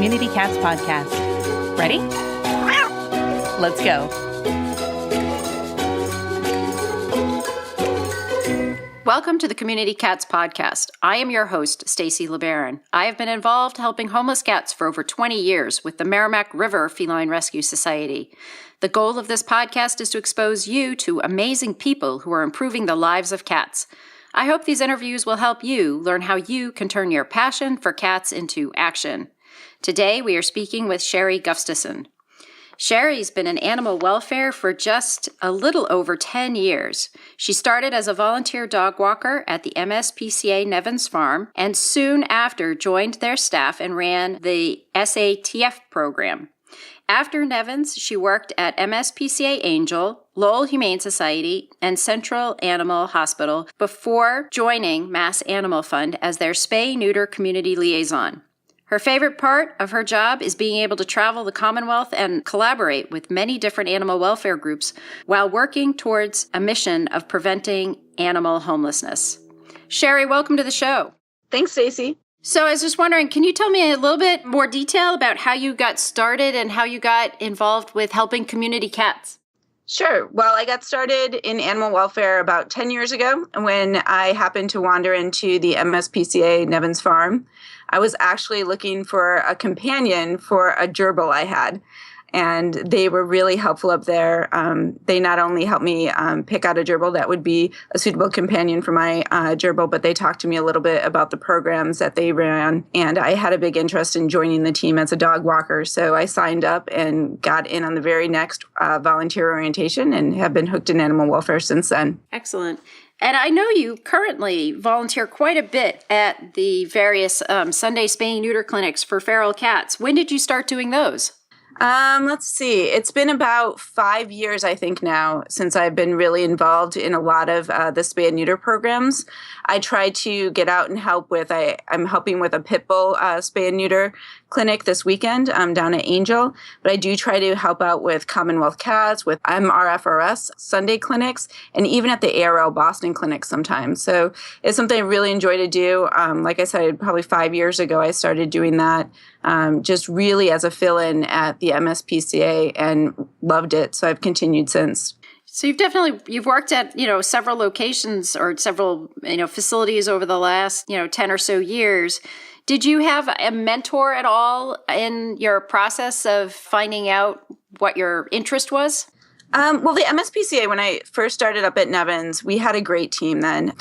Community Cats podcast. Ready? Let's go. Welcome to the Community Cats podcast. I am your host, Stacy LeBaron. I have been involved helping homeless cats for over 20 years with the Merrimack River Feline Rescue Society. The goal of this podcast is to expose you to amazing people who are improving the lives of cats. I hope these interviews will help you learn how you can turn your passion for cats into action. Today, we are speaking with Sherri Gustafson. Sherri's been in animal welfare for just a little over 10 years. She started as a volunteer dog walker at the MSPCA Nevins Farm and soon after joined their staff and ran the SATF program. After Nevins, she worked at MSPCA Angel, Lowell Humane Society, and Central Animal Hospital before joining Mass Animal Fund as their Spay Neuter Community Liaison. Her favorite part of her job is being able to travel the Commonwealth and collaborate with many different animal welfare groups while working towards a mission of preventing animal homelessness. Sherri, welcome to the show. Thanks, Stacy. So I was just wondering, can you tell me a little bit more detail about how you got started and how you got involved with helping community cats? Sure. Well, I got started in animal welfare about 10 years ago when I happened to wander into the MSPCA Nevins Farm. I was actually looking for a companion for a gerbil I had, and they were really helpful up there. They not only helped me pick out a gerbil that would be a suitable companion for my gerbil, but they talked to me a little bit about the programs that they ran, and I had a big interest in joining the team as a dog walker, so I signed up and got in on the very next volunteer orientation and have been hooked in animal welfare since then. Excellent. And I know you currently volunteer quite a bit at the various Sunday spay and neuter clinics for feral cats. When did you start doing those? Let's see. It's been about 5 years, I think, now, since I've been really involved in a lot of the spay and neuter programs. I try to get out and help with, I'm helping with a pit bull spay and neuter clinic this weekend down at Angel, but I do try to help out with Commonwealth Cats, with MRFRS Sunday clinics, and even at the ARL Boston clinic sometimes. So it's something I really enjoy to do. Like I said, probably 5 years ago, I started doing that just really as a fill-in at the MSPCA and loved it. So I've continued since. So you've worked at, several locations or several, facilities over the last, 10 or so years. Did you have a mentor at all in your process of finding out what your interest was? Well, the MSPCA, when I first started up at Nevins, we had a great team then.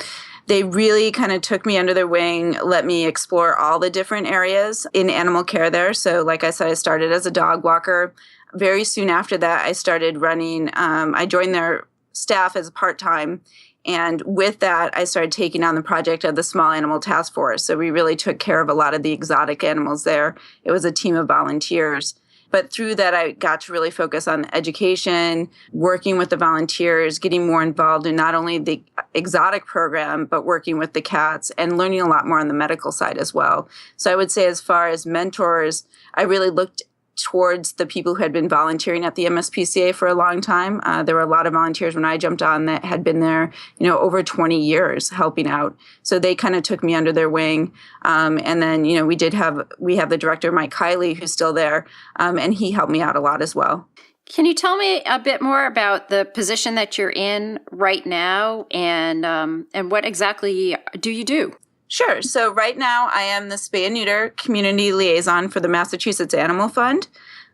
They really kind of took me under their wing, let me explore all the different areas in animal care there. So like I said, I started as a dog walker. Very soon after that, I started running. I joined their staff as part-time. And with that, I started taking on the project of the Small Animal Task Force. So we really took care of a lot of the exotic animals there. It was a team of volunteers. But through that, I got to really focus on education, working with the volunteers, getting more involved in not only the exotic program, but working with the cats and learning a lot more on the medical side as well. So I would say as far as mentors, I really looked towards the people who had been volunteering at the MSPCA for a long time. There were a lot of volunteers when I jumped on that had been there, over 20 years helping out. So they kind of took me under their wing. And then, we have the director, Mike Kiley, who's still there, and he helped me out a lot as well. Can you tell me a bit more about the position that you're in right now and what exactly do you do? Sure. So right now I am the Spay and Neuter Community Liaison for the Massachusetts Animal Fund.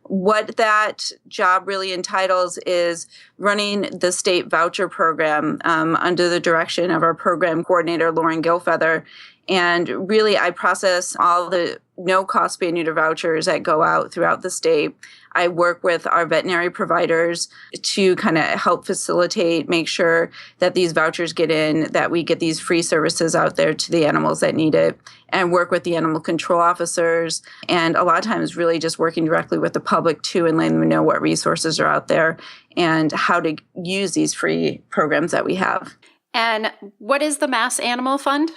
What that job really entitles is running the state voucher program under the direction of our program coordinator, Lauren Gilfeather. And really, I process all the no-cost spay and neuter vouchers that go out throughout the state. I work with our veterinary providers to kind of help facilitate, make sure that these vouchers get in, that we get these free services out there to the animals that need it, and work with the animal control officers. And a lot of times really just working directly with the public too and letting them know what resources are out there and how to use these free programs that we have. And what is the Mass Animal Fund?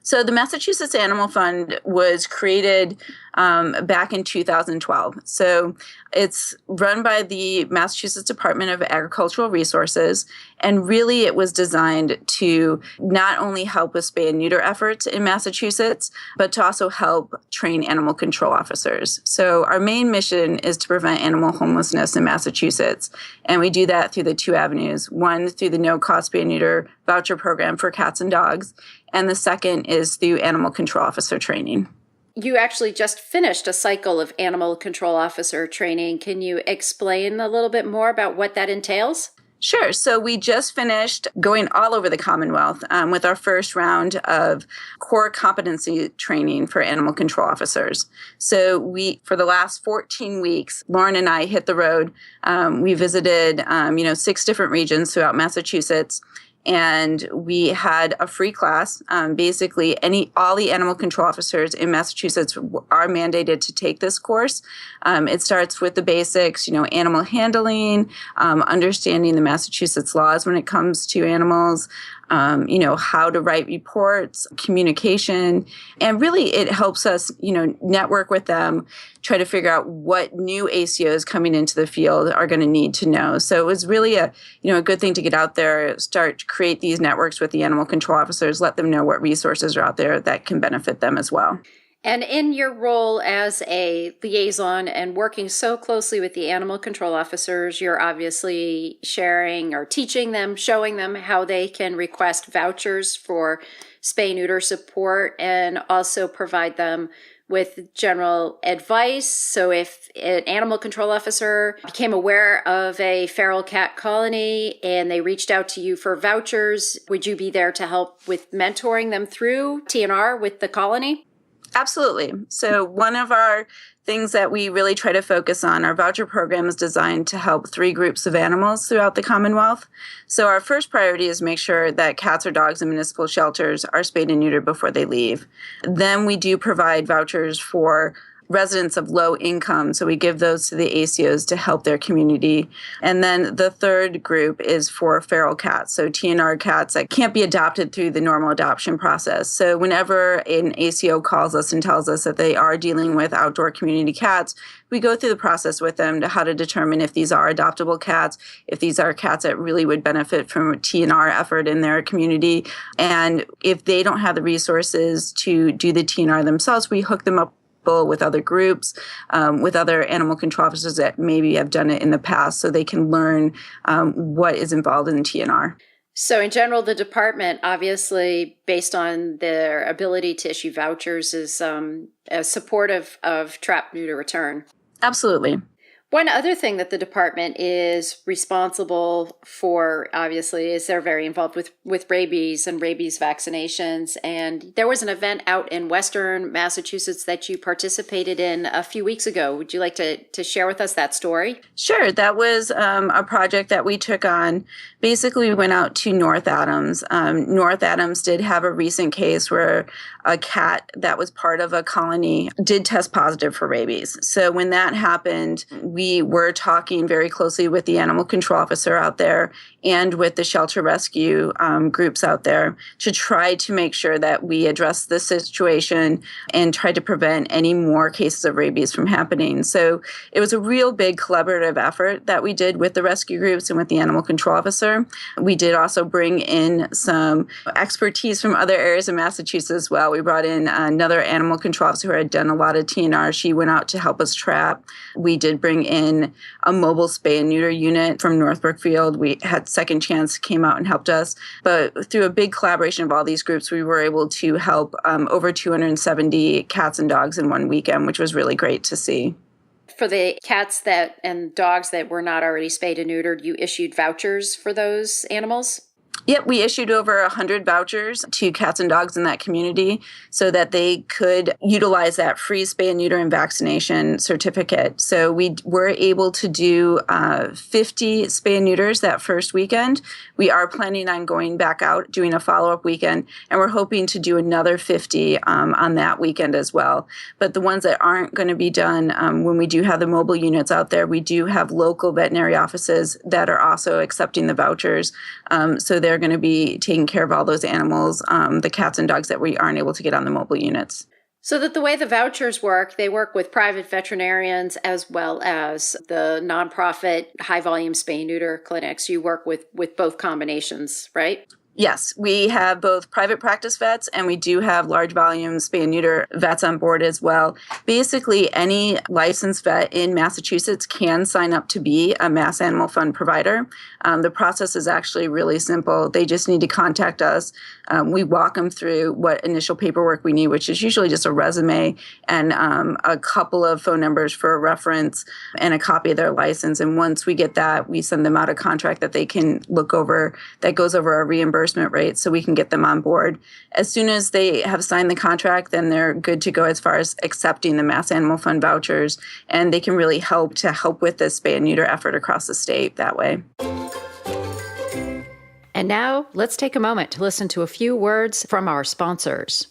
So the Massachusetts Animal Fund was created back in 2012. So it's run by the Massachusetts Department of Agricultural Resources. And really it was designed to not only help with spay and neuter efforts in Massachusetts, but to also help train animal control officers. So our main mission is to prevent animal homelessness in Massachusetts. And we do that through the two avenues. One, through the no-cost spay and neuter voucher program for cats and dogs. And the second is through animal control officer training. You actually just finished a cycle of animal control officer training. Can you explain a little bit more about what that entails? Sure. So we just finished going all over the Commonwealth with our first round of core competency training for animal control officers. So for the last 14 weeks, Lauren and I hit the road. We visited, 6 different regions throughout Massachusetts. And we had a free class. Basically, all the animal control officers in Massachusetts are mandated to take this course. It starts with the basics, animal handling, understanding the Massachusetts laws when it comes to animals, how to write reports, communication, and really it helps us, network with them, try to figure out what new ACOs coming into the field are going to need to know. So it was really a good thing to get out there, start to create these networks with the animal control officers, let them know what resources are out there that can benefit them as well. And in your role as a liaison and working so closely with the animal control officers, you're obviously sharing or teaching them, showing them how they can request vouchers for spay-neuter support and also provide them with general advice. So if an animal control officer became aware of a feral cat colony and they reached out to you for vouchers, would you be there to help with mentoring them through TNR with the colony? Absolutely. So one of our things that we really try to focus on, our voucher program is designed to help 3 groups of animals throughout the Commonwealth. So our first priority is make sure that cats or dogs in municipal shelters are spayed and neutered before they leave. Then we do provide vouchers for residents of low income. So we give those to the ACOs to help their community. And then the third group is for feral cats. So TNR cats that can't be adopted through the normal adoption process. So whenever an ACO calls us and tells us that they are dealing with outdoor community cats, we go through the process with them to how to determine if these are adoptable cats, if these are cats that really would benefit from a TNR effort in their community. And if they don't have the resources to do the TNR themselves, we hook them up with other groups, with other animal control officers that maybe have done it in the past so they can learn what is involved in TNR. So in general, the department, obviously, based on their ability to issue vouchers, is supportive of trap, neuter, return. Absolutely. One other thing that the department is responsible for, obviously, is they're very involved with rabies and rabies vaccinations. And there was an event out in Western Massachusetts that you participated in a few weeks ago. Would you like to share with us that story? Sure. That was a project that we took on. Basically, we went out to North Adams. North Adams did have a recent case where a cat that was part of a colony did test positive for rabies. So when that happened, we were talking very closely with the animal control officer out there and with the shelter rescue groups out there to try to make sure that we address this situation and try to prevent any more cases of rabies from happening. So it was a real big collaborative effort that we did with the rescue groups and with the animal control officer. We did also bring in some expertise from other areas of Massachusetts as well. We brought in another animal control officer who had done a lot of TNR. She went out to help us trap. We did bring in a mobile spay and neuter unit from North Brookfield. We had Second Chance came out and helped us. But through a big collaboration of all these groups, we were able to help over 270 cats and dogs in one weekend, which was really great to see. For the cats and dogs that were not already spayed and neutered, you issued vouchers for those animals? Yep, we issued over 100 vouchers to cats and dogs in that community so that they could utilize that free spay and neuter and vaccination certificate. So we were able to do 50 spay and neuters that first weekend. We are planning on going back out, doing a follow-up weekend, and we're hoping to do another 50 on that weekend as well. But the ones that aren't going to be done, when we do have the mobile units out there, we do have local veterinary offices that are also accepting the vouchers. So they're going to be taking care of all those animals, the cats and dogs that we aren't able to get on the mobile units. So that the way the vouchers work, they work with private veterinarians as well as the nonprofit high-volume spay neuter clinics. You work with both combinations, right? Yes, we have both private practice vets and we do have large volume spay and neuter vets on board as well. Basically, any licensed vet in Massachusetts can sign up to be a Mass Animal Fund provider. The process is actually really simple. They just need to contact us. We walk them through what initial paperwork we need, which is usually just a resume and a couple of phone numbers for a reference and a copy of their license. And once we get that, we send them out a contract that they can look over that goes over our reimbursement rate so we can get them on board. As soon as they have signed the contract, then they're good to go as far as accepting the Mass Animal Fund vouchers, and they can really help with this spay and neuter effort across the state that way. And now let's take a moment to listen to a few words from our sponsors.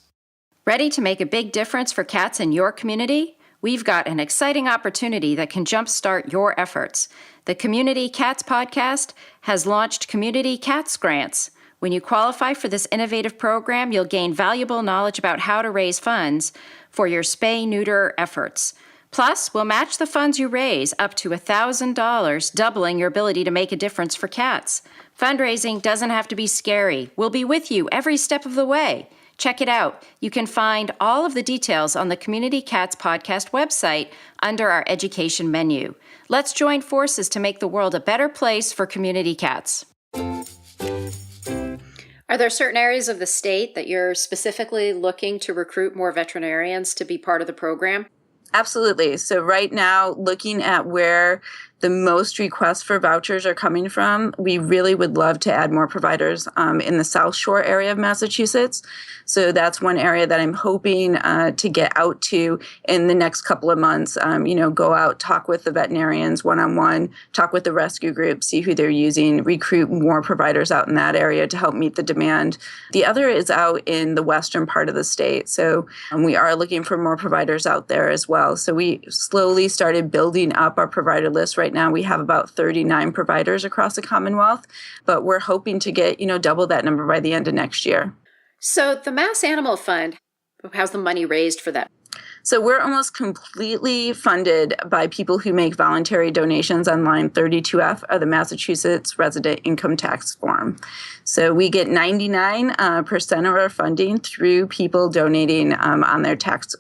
Ready to make a big difference for cats in your community? We've got an exciting opportunity that can jumpstart your efforts. The Community Cats Podcast has launched Community Cats Grants. When you qualify for this innovative program, you'll gain valuable knowledge about how to raise funds for your spay-neuter efforts. Plus, we'll match the funds you raise up to $1,000, doubling your ability to make a difference for cats. Fundraising doesn't have to be scary. We'll be with you every step of the way. Check it out. You can find all of the details on the Community Cats Podcast website under our education menu. Let's join forces to make the world a better place for community cats. Are there certain areas of the state that you're specifically looking to recruit more veterinarians to be part of the program? Absolutely. So right now, looking at where the most requests for vouchers are coming from, we really would love to add more providers in the South Shore area of Massachusetts. So that's one area that I'm hoping to get out to in the next couple of months. Go out, talk with the veterinarians one-on-one, talk with the rescue group, see who they're using, recruit more providers out in that area to help meet the demand. The other is out in the western part of the state. So we are looking for more providers out there as well. So we slowly started building up our provider list. Right now we have about 39 providers across the Commonwealth, but we're hoping to get, double that number by the end of next year. So the Mass Animal Fund, how's the money raised for that? So we're almost completely funded by people who make voluntary donations on line 32F of the Massachusetts Resident Income Tax Form. So we get 99% of our funding through people donating on their tax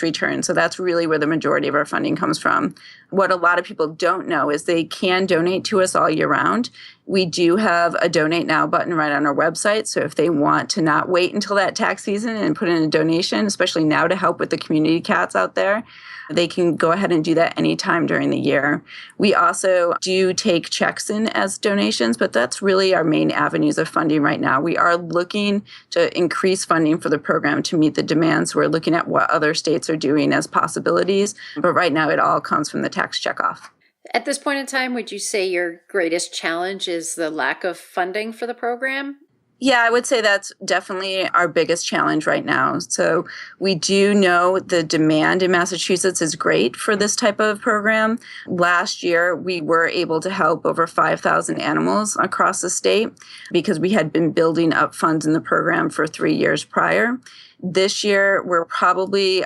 return. So that's really where the majority of our funding comes from. What a lot of people don't know is they can donate to us all year round. We do have a donate now button right on our website. So if they want to not wait until that tax season and put in a donation, especially now to help with the community cats out there, they can go ahead and do that anytime during the year. We also do take checks in as donations, but that's really our main avenues of funding right now. We are looking to increase funding for the program to meet the demands. We're looking at what other states are doing as possibilities, but right now it all comes from the tax checkoff. At this point in time, would you say your greatest challenge is the lack of funding for the program? Yeah, I would say that's definitely our biggest challenge right now. So we do know the demand in Massachusetts is great for this type of program. Last year, we were able to help over 5,000 animals across the state because we had been building up funds in the program for 3 years prior. This year, we're probably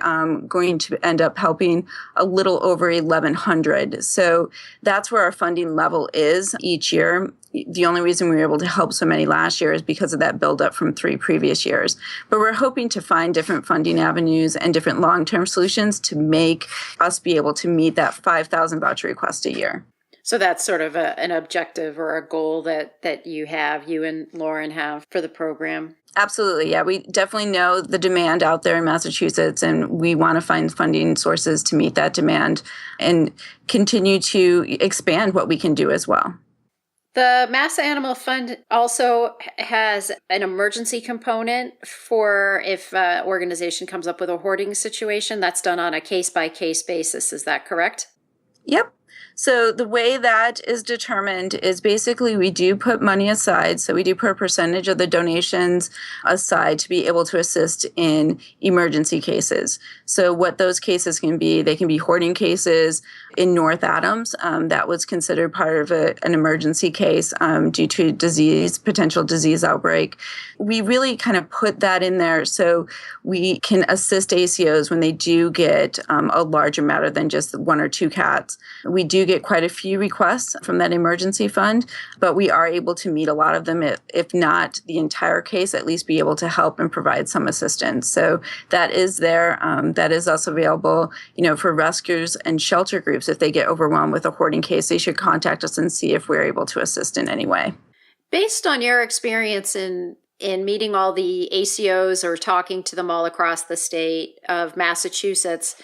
going to end up helping a little over 1,100. So that's where our funding level is each year. The only reason we were able to help so many last year is because of that buildup from 3 previous years. But we're hoping to find different funding avenues and different long-term solutions to make us be able to meet that 5,000 voucher requests a year. So that's sort of an objective or a goal that you and Lauren have for the program. Absolutely. Yeah, we definitely know the demand out there in Massachusetts, and we want to find funding sources to meet that demand and continue to expand what we can do as well. The Mass Animal Fund also has an emergency component for if an organization comes up with a hoarding situation. That's done on a case-by-case basis. Is that correct? Yep. So the way that is determined is basically we do put money aside. So we do put a percentage of the donations aside to be able to assist in emergency cases. So what those cases can be, they can be hoarding cases. In North Adams, that was considered part of an emergency case due to potential disease outbreak. We really kind of put that in there so we can assist ACOs when they do get a larger matter than just 1 or 2 cats. We do get quite a few requests from that emergency fund, but we are able to meet a lot of them, if not the entire case, at least be able to help and provide some assistance. So that is there. That is also available, for rescuers and shelter groups. If they get overwhelmed with a hoarding case, they should contact us and see if we're able to assist in any way. Based on your experience in meeting all the ACOs or talking to them all across the state of Massachusetts,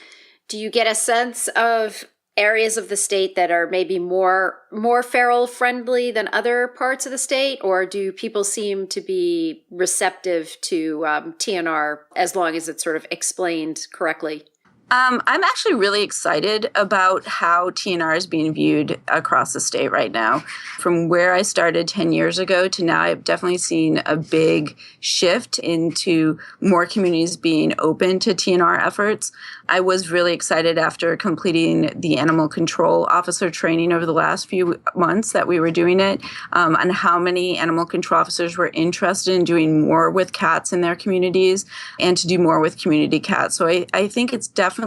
do you get a sense of areas of the state that are maybe more feral friendly than other parts of the state, or do people seem to be receptive to TNR as long as it's sort of explained correctly? I'm actually really excited about how TNR is being viewed across the state right now. From where I started 10 years ago to now, I've definitely seen a big shift into more communities being open to TNR efforts. I was really excited after completing the animal control officer training over the last few months that we were doing it, on how many animal control officers were interested in doing more with cats in their communities and to do more with community cats. So I think it's definitely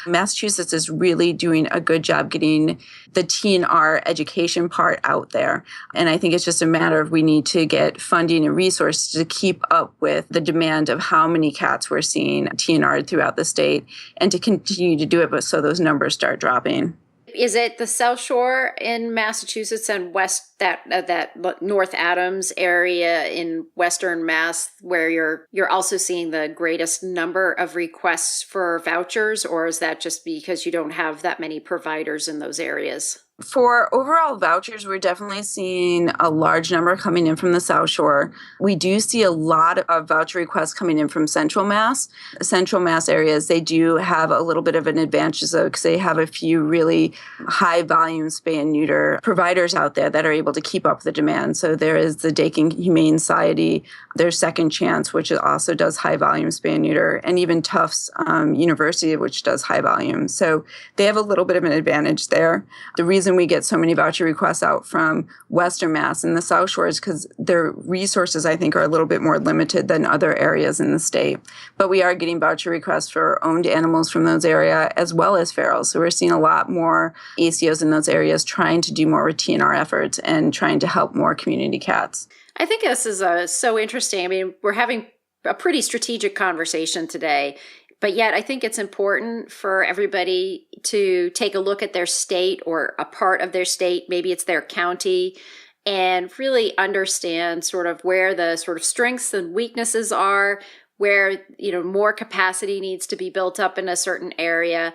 Massachusetts is really doing a good job getting the TNR education part out there. And I think it's just a matter of we need to get funding and resources to keep up with the demand of how many cats we're seeing TNR throughout the state and to continue to do it, but so those numbers start dropping. Is it the South Shore in Massachusetts and that North Adams area in Western Mass where you're also seeing the greatest number of requests for vouchers, or is that just because you don't have that many providers in those areas? For overall vouchers, we're definitely seeing a large number coming in from the South Shore. We do see a lot of voucher requests coming in from Central Mass. Central Mass areas, they do have a little bit of an advantage though, because they have a few really high volume spay and neuter providers out there that are able to keep up the demand. So there is the Dakin Humane Society, there's Second Chance, which also does high volume spay and neuter, and even Tufts University, which does high volume. So they have a little bit of an advantage there. The reason we get so many voucher requests out from Western Mass and the South Shore is because their resources, I think, are a little bit more limited than other areas in the state. But we are getting voucher requests for owned animals from those areas as well as ferals. So we're seeing a lot more ACOs in those areas trying to do more with TNR efforts and trying to help more community cats. I think this is so interesting. I mean, we're having a pretty strategic conversation today. But yet I think it's important for everybody to take a look at their state or a part of their state, maybe it's their county, and really understand sort of where the sort of strengths and weaknesses are, where, more capacity needs to be built up in a certain area,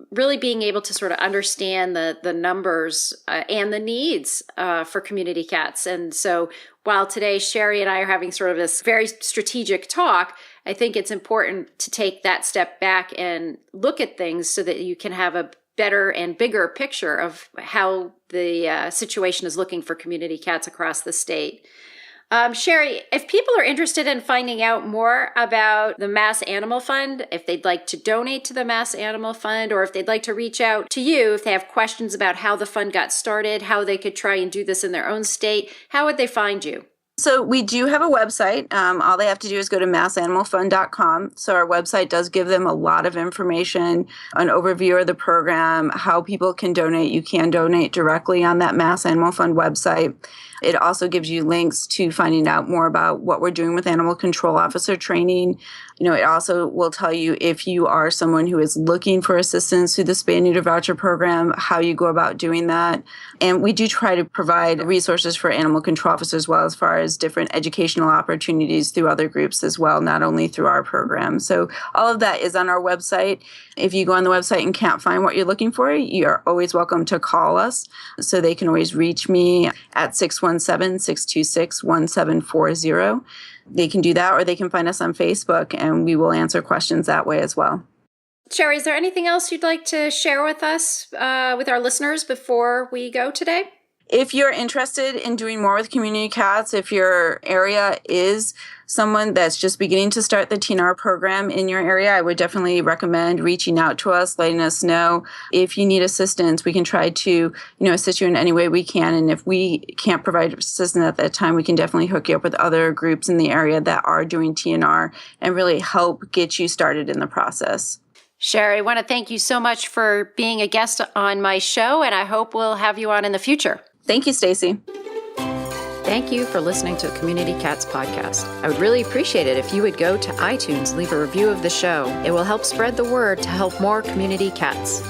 really being able to sort of understand the numbers and the needs for community cats. And so while today Sherri and I are having sort of this very strategic talk, I think it's important to take that step back and look at things so that you can have a better and bigger picture of how the situation is looking for community cats across the state. Sherri, if people are interested in finding out more about the Mass Animal Fund, if they'd like to donate to the Mass Animal Fund, or if they'd like to reach out to you, if they have questions about how the fund got started, how they could try and do this in their own state, how would they find you? So we do have a website. All they have to do is go to massanimalfund.com. So our website does give them a lot of information, an overview of the program, how people can donate. You can donate directly on that Mass Animal Fund website. It also gives you links to finding out more about what we're doing with animal control officer training. It also will tell you if you are someone who is looking for assistance through the Spay and Neuter voucher program, how you go about doing that. And we do try to provide resources for animal control officers as well, as far as different educational opportunities through other groups as well, not only through our program. So all of that is on our website. If you go on the website and can't find what you're looking for, you're always welcome to call us. So they can always reach me at 617-626-1740. They can do that, or they can find us on Facebook, and we will answer questions that way as well. Sherri, is there anything else you'd like to share with us, with our listeners before we go today? If you're interested in doing more with community cats, if your area is someone that's just beginning to start the TNR program in your area, I would definitely recommend reaching out to us, letting us know. If you need assistance, we can try to, assist you in any way we can. And if we can't provide assistance at that time, we can definitely hook you up with other groups in the area that are doing TNR and really help get you started in the process. Sherri, I want to thank you so much for being a guest on my show, and I hope we'll have you on in the future. Thank you, Stacy. Thank you for listening to the Community Cats podcast. I would really appreciate it if you would go to iTunes, leave a review of the show. It will help spread the word to help more community cats.